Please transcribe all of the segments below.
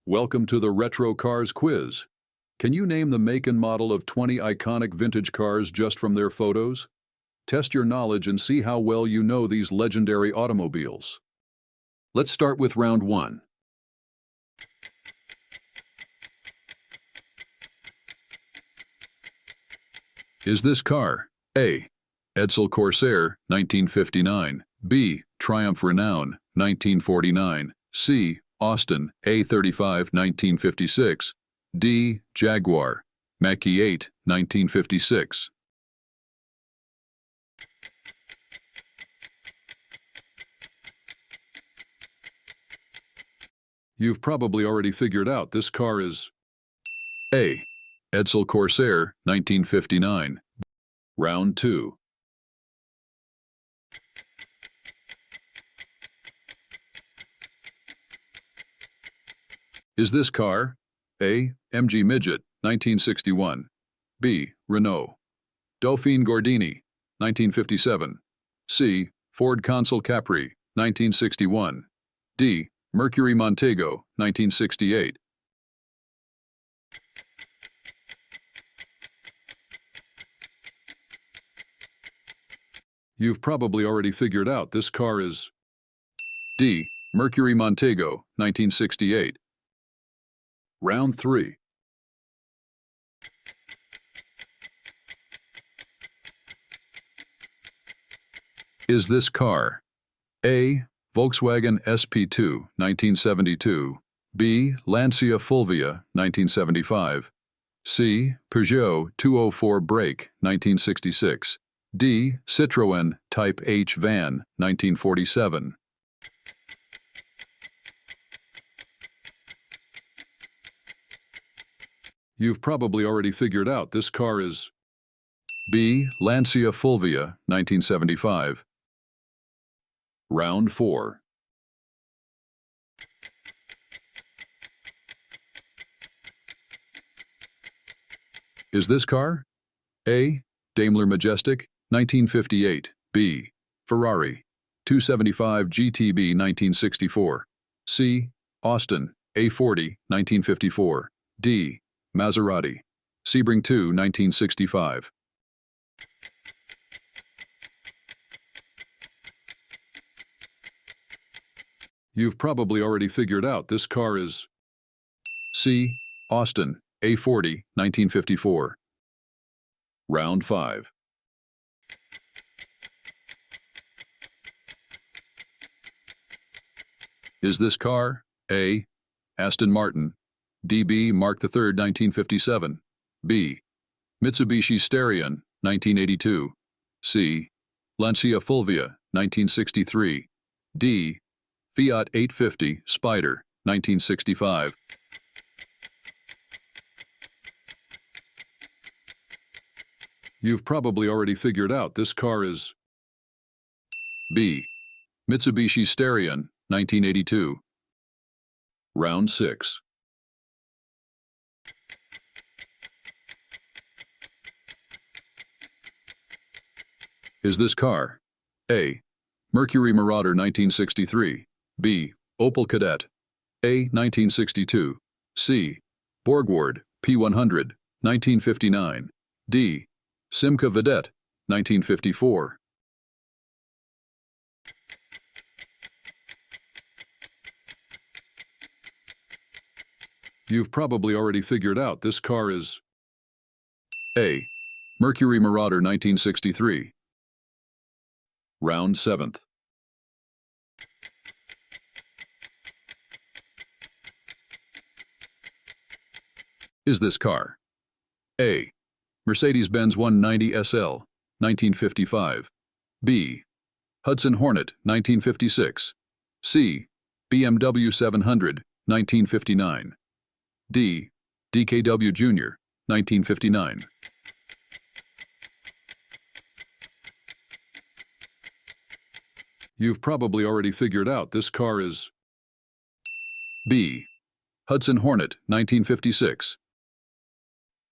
Welcome to the Retro Cars Quiz. Can you name the make and model of 20 iconic vintage cars just from their photos? Test your knowledge and see how well you know these legendary automobiles. Let's start with round 1. Is this car A. Edsel Corsair, 1959, B. Triumph Renown, 1949, C. Austin A35, 1956, D. Jaguar Mach-E 8, 1956. You've probably already figured out this car is A. Edsel Corsair, 1959. Round 2. Is this car A. MG Midget, 1961, B. Renault Dauphine Gordini, 1957, C. Ford Consul Capri, 1961, D. Mercury Montego, 1968. You've probably already figured out this car is D. Mercury Montego, 1968. Round 3. Is this car A. Volkswagen SP2, 1972, B. Lancia Fulvia, 1975, C. Peugeot 204 Break, 1966, D. Citroën Type H Van, 1947. You've probably already figured out this car is B. Lancia Fulvia, 1975. Round 4. Is this car A. Daimler Majestic, 1958, B. Ferrari 275 GTB, 1964, C. Austin A40, 1954, D. Maserati Sebring 2, 1965. You've probably already figured out this car is C. Austin A40, 1954. Round 5. Is this car A. Aston Martin DB Mark III, 1957, B. Mitsubishi Starion, 1982, C. Lancia Fulvia, 1963, D. Fiat 850 Spider, 1965. You've probably already figured out this car is B. Mitsubishi Starion, 1982. Round 6. Is this car A. Mercury Marauder, 1963, B. Opel Kadett A. 1962, C. Borgward P100, 1959, D. Simca Vedette, 1954. You've probably already figured out this car is A. Mercury Marauder, 1963. Round 7th. Is this car A. Mercedes-Benz 190 SL, 1955, B. Hudson Hornet, 1956, C. BMW 700, 1959, D. DKW Jr., 1959. You've probably already figured out this car is B. Hudson Hornet, 1956.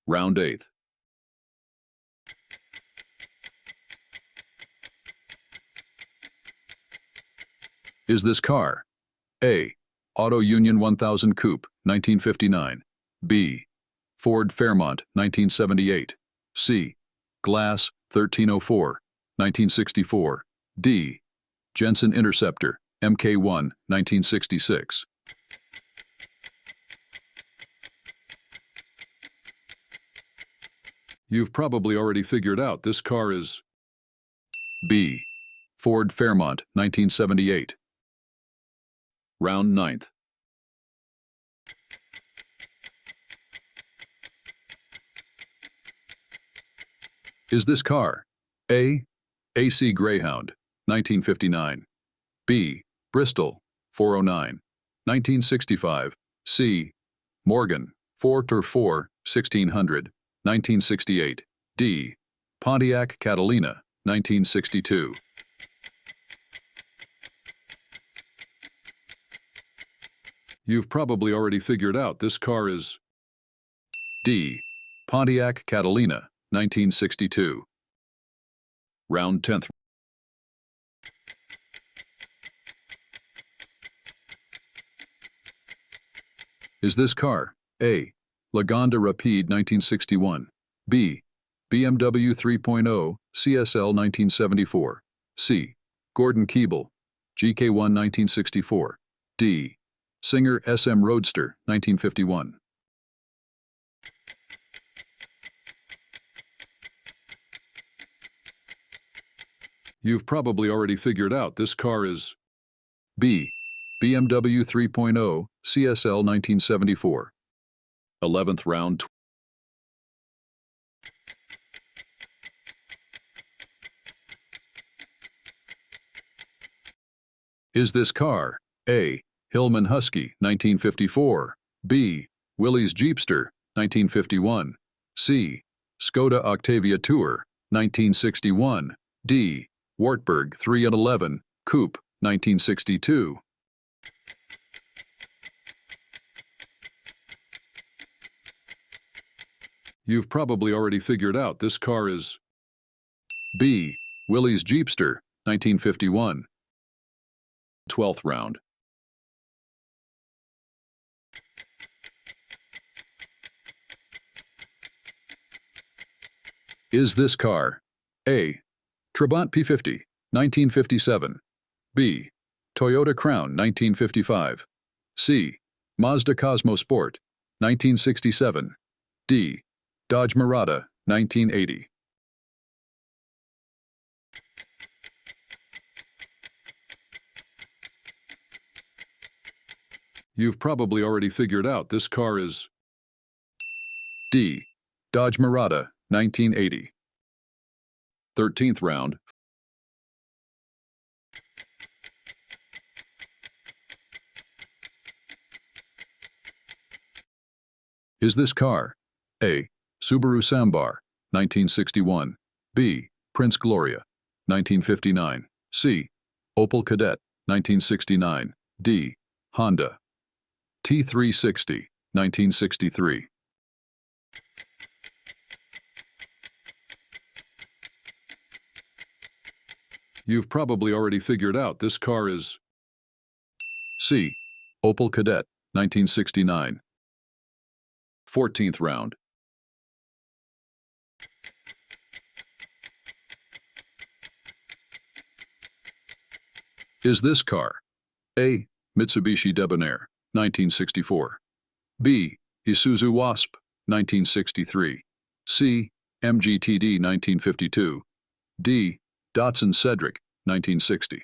Round 8th. Is this car A. Auto Union 1000 Coupe, 1959. B. Ford Fairmont, 1978. C. Glass, 1304, 1964. D. Jensen Interceptor, Mk1, 1966. You've probably already figured out this car is B. Ford Fairmont, 1978. Round 9th. Is this car A. AC Greyhound, 1959. B. Bristol, 409, 1965. C. Morgan, 4x4, 1600, 1968. D. Pontiac Catalina, 1962. You've probably already figured out this car is D. Pontiac Catalina, 1962. Round 10th. Is this car A. Lagonda Rapide, 1961. B. BMW 3.0 CSL, 1974. C. Gordon Keeble, GK1, 1964. D. Singer SM Roadster, 1951. You've probably already figured out this car is B. BMW 3.0 CSL, 1974. 11th round. Is this car A. Hillman Husky, 1954. B. Willys Jeepster, 1951. C. Skoda Octavia Tour, 1961. D. Wartburg 3 and 11 Coupe, 1962. You've probably already figured out this car is B. Willys Jeepster, 1951. 12th round. Is this car A. Trabant P50, 1957. B. Toyota Crown, 1955. C. Mazda Cosmo Sport, 1967. D. Dodge Murata, 1980. You've probably already figured out this car is D. Dodge Murata, 1980. 13th round. Is this car A. Subaru Sambar, 1961. B. Prince Gloria, 1959. C. Opel Kadett, 1969. D. Honda T360, 1963. You've probably already figured out this car is C. Opel Kadett, 1969. 14th round. Is this car A. Mitsubishi Debonair, 1964. B. Isuzu Wasp, 1963. C. MGTD, 1952. D. Datsun Cedric, 1960.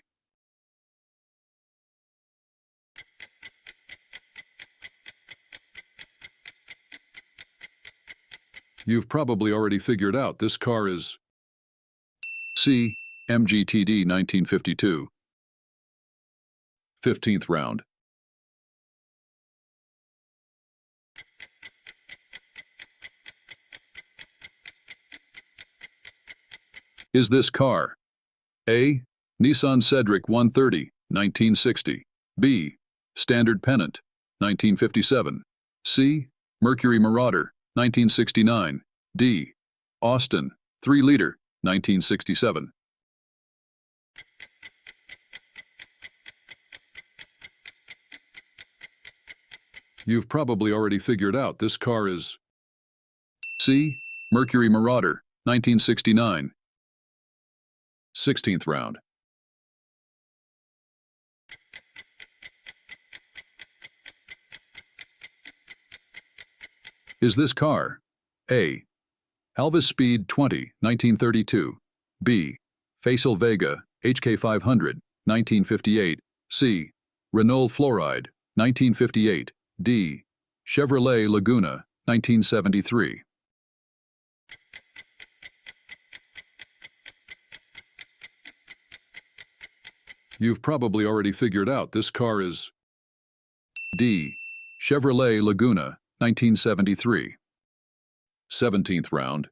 You've probably already figured out this car is C. MGTD, 1952. 15th round. Is this car A. Nissan Cedric 130, 1960. B. Standard Pennant, 1957. C. Mercury Marauder, 1969. D. Austin 3-liter, 1967. You've probably already figured out this car is C. Mercury Marauder, 1969. 16th round. Is this car A. Alvis Speed 20, 1932, B. Facel Vega, HK500, 1958, C. Renault Fluoride, 1958, D. Chevrolet Laguna, 1973. You've probably already figured out this car is D. Chevrolet Laguna, 1973. 17th round.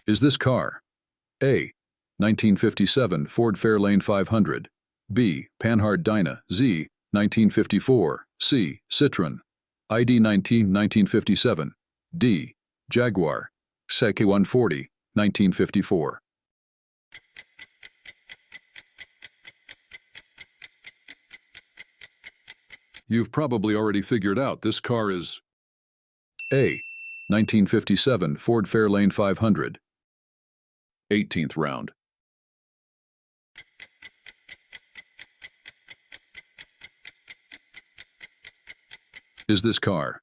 Is this car A. 1957 Ford Fairlane 500, B. Panhard Dyna Z, 1954, C. Citroën ID 1957, D. Jaguar XK 140, 1954. You've probably already figured out this car is A. 1957 Ford Fairlane 500. 18th round. Is this car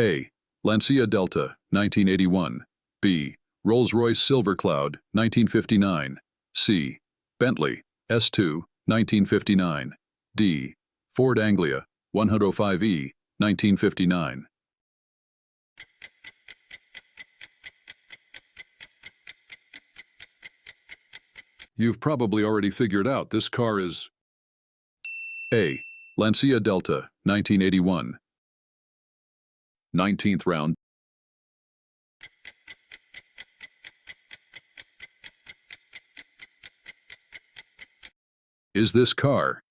A. Lancia Delta, 1981, B. Rolls-Royce Silver Cloud, 1959, C. Bentley S2, 1959, D. Ford Anglia 105E, 1959. You've probably already figured out this car is A. Lancia Delta, 1981. 19th round. Is this car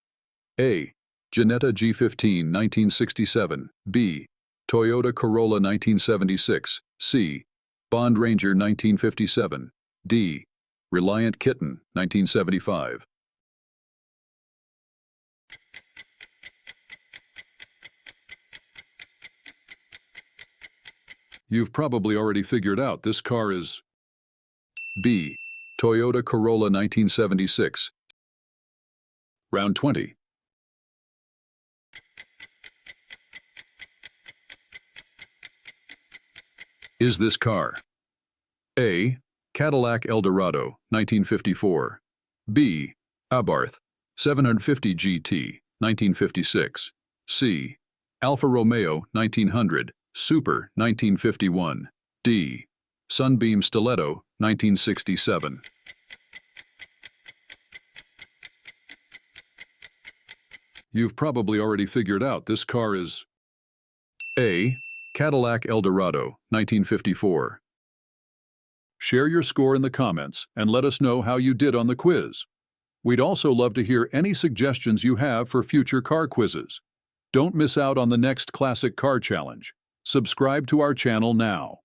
A. Jetta G15, 1967, B. Toyota Corolla 1976, C. Bond Ranger 1957, D. Reliant Kitten 1975. You've probably already figured out this car is B. Toyota Corolla 1976. Round 20. Is this car A. Cadillac Eldorado 1954, B. Abarth 750 GT 1956, C. Alfa Romeo 1900 Super 1951, D. Sunbeam Stiletto 1967. You've probably already figured out this car is A. Cadillac Eldorado 1954. Share your score in the comments and let us know how you did on the quiz. We'd also love to hear any suggestions you have for future car quizzes. Don't miss out on the next Classic Car Challenge. Subscribe to our channel now.